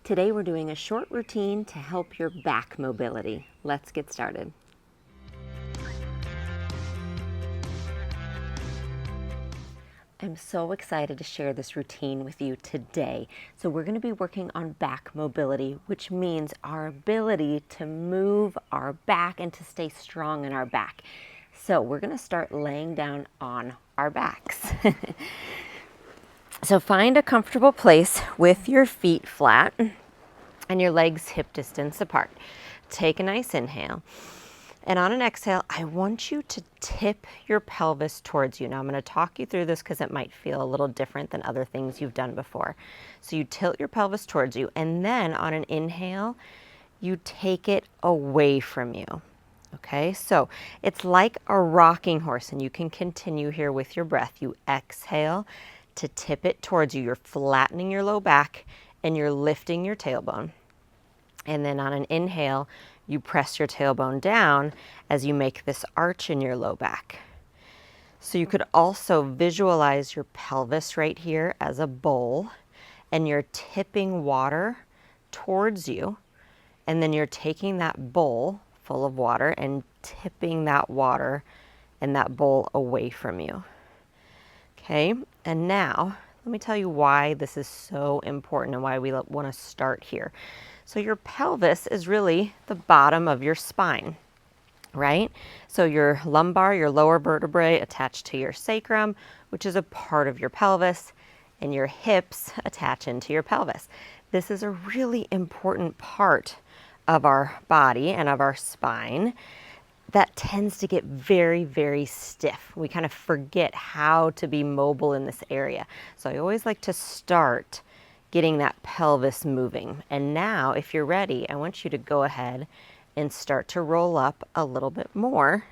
Today we're doing a short routine to help your back mobility. Let's get started. I'm so excited to share this routine with you today. So we're going to be working on back mobility, which means our ability to move our back and to stay strong in our back. So we're going to start laying down on our backs. So find a comfortable place with your feet flat and your legs hip distance apart. Take a nice inhale. And on an exhale, I want you to tip your pelvis towards you. Now I'm going to talk you through this because it might feel a little different than other things you've done before. So you tilt your pelvis towards you, and then on an inhale, you take it away from you. Okay, so it's like a rocking horse, and you can continue here with your breath. You exhale to tip it towards you. You're flattening your low back and you're lifting your tailbone. And then on an inhale, you press your tailbone down as you make this arch in your low back. So you could also visualize your pelvis right here as a bowl, and you're tipping water towards you, and then you're taking that bowl full of water and tipping that water and that bowl away from you. Okay, and now let me tell you why this is so important and why we want to start here. So your pelvis is really the bottom of your spine, right? So your lumbar, your lower vertebrae attached to your sacrum, which is a part of your pelvis, and your hips attach into your pelvis. This is a really important part of our body and of our spine that tends to get very, very stiff. We kind of forget how to be mobile in this area. So I always like to start getting that pelvis moving. And now, if you're ready, I want you to go ahead and start to roll up a little bit more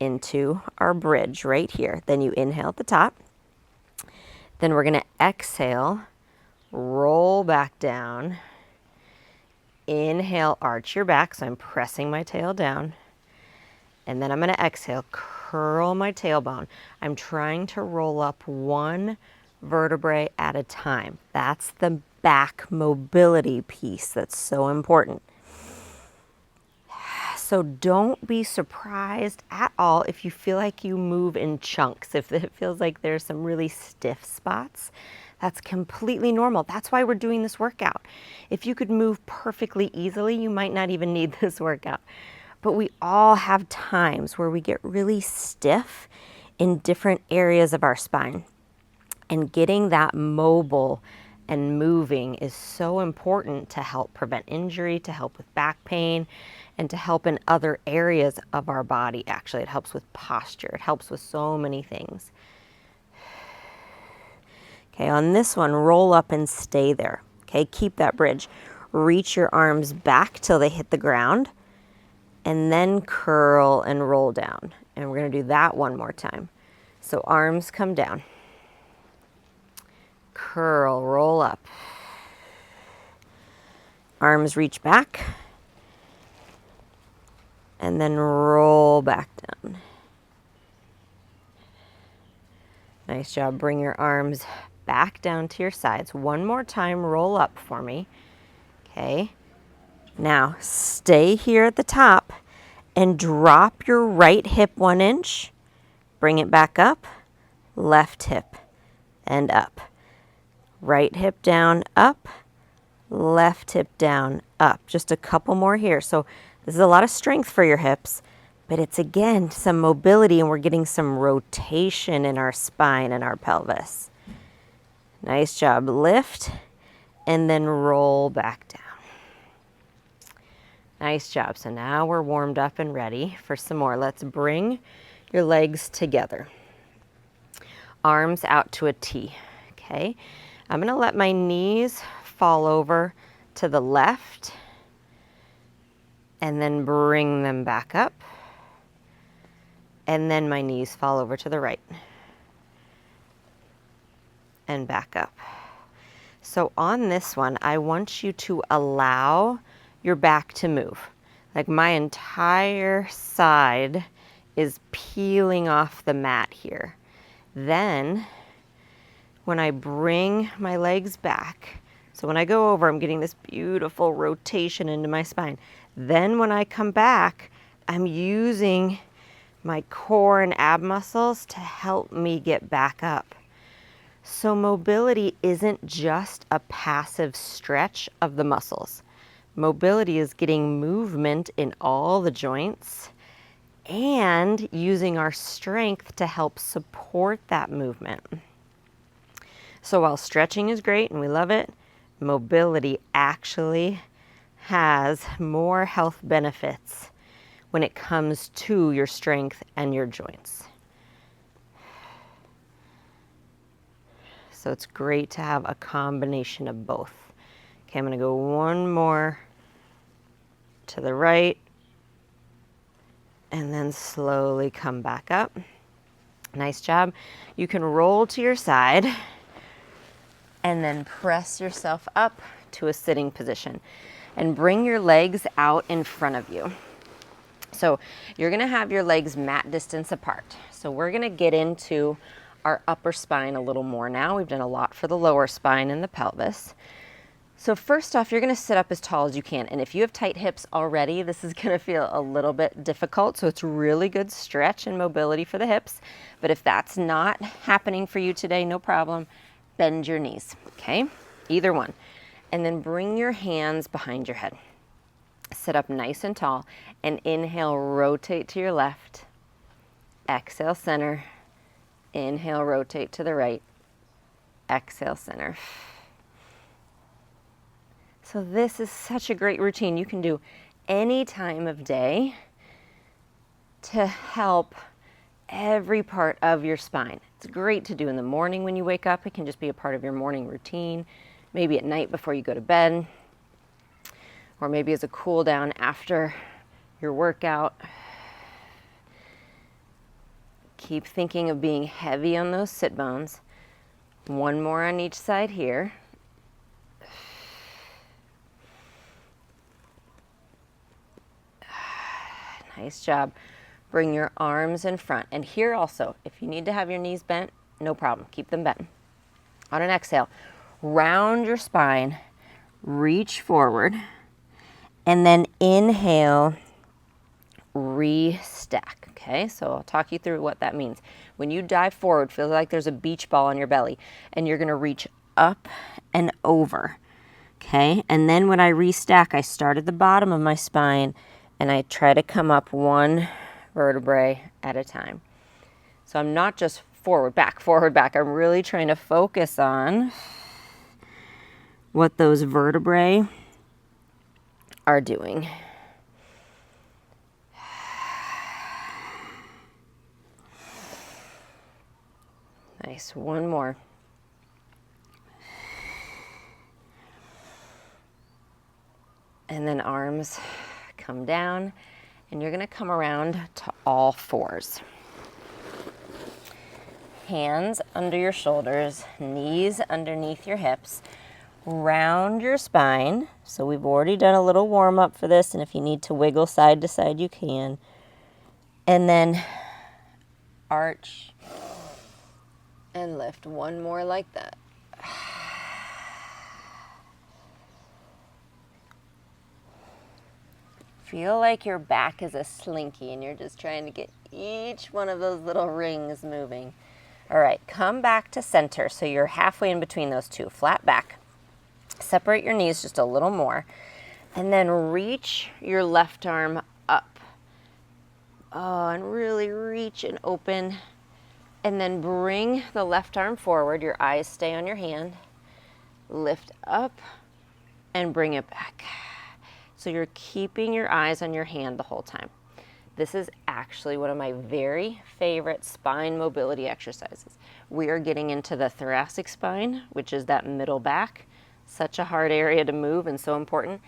into our bridge right here. Then you inhale at the top. Then we're going to exhale, roll back down. Inhale, arch your back. So I'm pressing my tail down. And then I'm going to exhale, curl my tailbone. I'm trying to roll up one vertebrae at a time. That's the back mobility piece that's so important. So don't be surprised at all if you feel like you move in chunks, if it feels like there's some really stiff spots. That's completely normal. That's why we're doing this workout. If you could move perfectly easily, you might not even need this workout. But we all have times where we get really stiff in different areas of our spine. And getting that mobile and moving is so important to help prevent injury, to help with back pain, and to help in other areas of our body. Actually, it helps with posture. It helps with so many things. Okay, on this one, roll up and stay there. Okay, keep that bridge. Reach your arms back till they hit the ground, and then curl and roll down. And we're going to do that one more time. So arms come down. Curl, roll up. Arms reach back. And then roll back down. Nice job. Bring your arms back down to your sides. One more time, roll up for me. Okay. Now, stay here at the top and drop your right hip 1 inch. Bring it back up. Left hip and up. Right hip down, up. Left hip down, up. Just a couple more here. So this is a lot of strength for your hips, but it's, again, some mobility, and we're getting some rotation in our spine and our pelvis. Nice job. Lift and then roll back down. Nice job. So now we're warmed up and ready for some more. Let's bring your legs together. Arms out to a T. Okay. I'm going to let my knees fall over to the left and then bring them back up. And then my knees fall over to the right and back up. So on this one, I want you to allow your back to move. Like my entire side is peeling off the mat here. Then when I bring my legs back, so So when I go over, I'm getting this beautiful rotation into my spine. Then when I come back, I'm using my core and ab muscles to help me get back up. So mobility isn't just a passive stretch of the muscles. Mobility is getting movement in all the joints and using our strength to help support that movement. So while stretching is great and we love it, mobility actually has more health benefits when it comes to your strength and your joints. So it's great to have a combination of both. Okay, I'm gonna go one more to the right and then slowly come back up. Nice job. You can roll to your side and then press yourself up to a sitting position and bring your legs out in front of you. So you're gonna have your legs mat distance apart. So we're gonna get into our upper spine a little more now. We've done a lot for the lower spine and the pelvis. So first off, you're gonna sit up as tall as you can. And if you have tight hips already, this is gonna feel a little bit difficult. So it's really good stretch and mobility for the hips. But if that's not happening for you today, no problem. Bend your knees, okay? Either one. And then bring your hands behind your head. Sit up nice and tall and inhale, rotate to your left. Exhale, center. Inhale, rotate to the right. Exhale, center. So this is such a great routine you can do any time of day to help every part of your spine. It's great to do in the morning when you wake up. It can just be a part of your morning routine, maybe at night before you go to bed, or maybe as a cool down after your workout. Keep thinking of being heavy on those sit bones. One more on each side here. Nice job. Bring your arms in front. And here also, if you need to have your knees bent, no problem. Keep them bent. On an exhale, round your spine, reach forward, and then inhale, re-stack. Okay, so I'll talk you through what that means. When you dive forward, feel like there's a beach ball on your belly, and you're gonna reach up and over. Okay, and then when I re-stack, I start at the bottom of my spine, and I try to come up one vertebrae at a time. So I'm not just forward, back, forward, back. I'm really trying to focus on what those vertebrae are doing. Nice, one more. And then arms come down, and you're gonna come around to all fours. Hands under your shoulders, knees underneath your hips. Round your spine. So we've already done a little warm up for this, and if you need to wiggle side to side, you can. And then arch and lift. One more like that. Feel like your back is a slinky and you're just trying to get each one of those little rings moving. All right, come back to center. So you're halfway in between those two, flat back. Separate your knees just a little more, and then reach your left arm up. Oh, and really reach and open. And then bring the left arm forward. Your eyes stay on your hand. Lift up and bring it back. So you're keeping your eyes on your hand the whole time. This is actually one of my very favorite spine mobility exercises. We are getting into the thoracic spine, which is that middle back. Such a hard area to move and so important.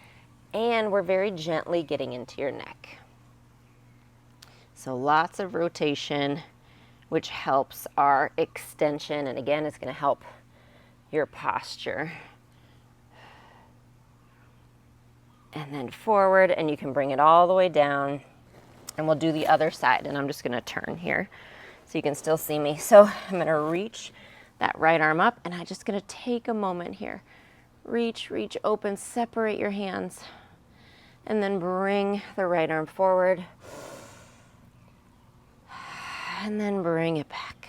And we're very gently getting into your neck. So lots of rotation, which helps our extension, and again, it's going to help your posture. And then forward, and you can bring it all the way down, and we'll do the other side, and I'm just going to turn here so you can still see me. So I'm going to reach that right arm up, and I'm just going to take a moment here. Reach, reach, open, separate your hands. And then bring the right arm forward. And then bring it back.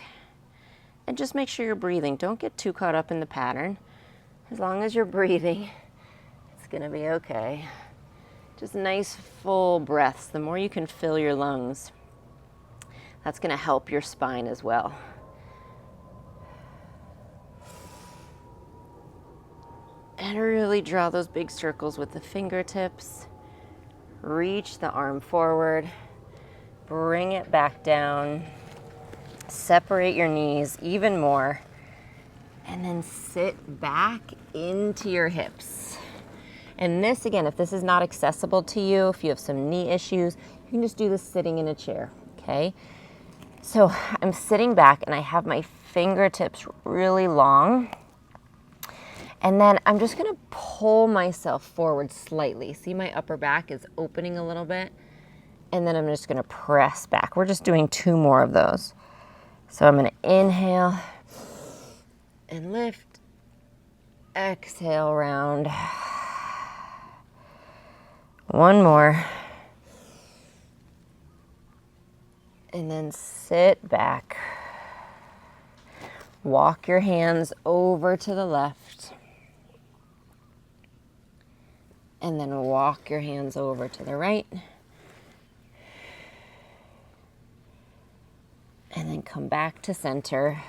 And just make sure you're breathing. Don't get too caught up in the pattern. As long as you're breathing, it's gonna be okay. Just nice full breaths. The more you can fill your lungs, that's gonna help your spine as well. And really draw those big circles with the fingertips. Reach the arm forward. Bring it back down. Separate your knees even more. And then sit back into your hips. And this, again, if this is not accessible to you, if you have some knee issues, you can just do this sitting in a chair, okay? So I'm sitting back and I have my fingertips really long. And then I'm just gonna pull myself forward slightly. See, my upper back is opening a little bit. And then I'm just gonna press back. We're just doing 2 more of those. So I'm gonna inhale and lift. Exhale, round. 1 more. And then sit back. Walk your hands over to the left. And then walk your hands over to the right. And then come back to center.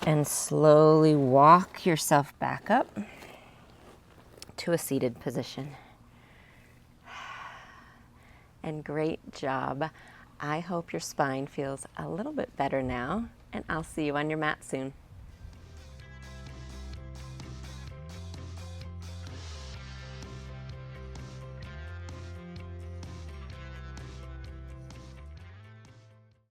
And slowly walk yourself back up to a seated position. And great job. I hope your spine feels a little bit better now, and I'll see you on your mat soon.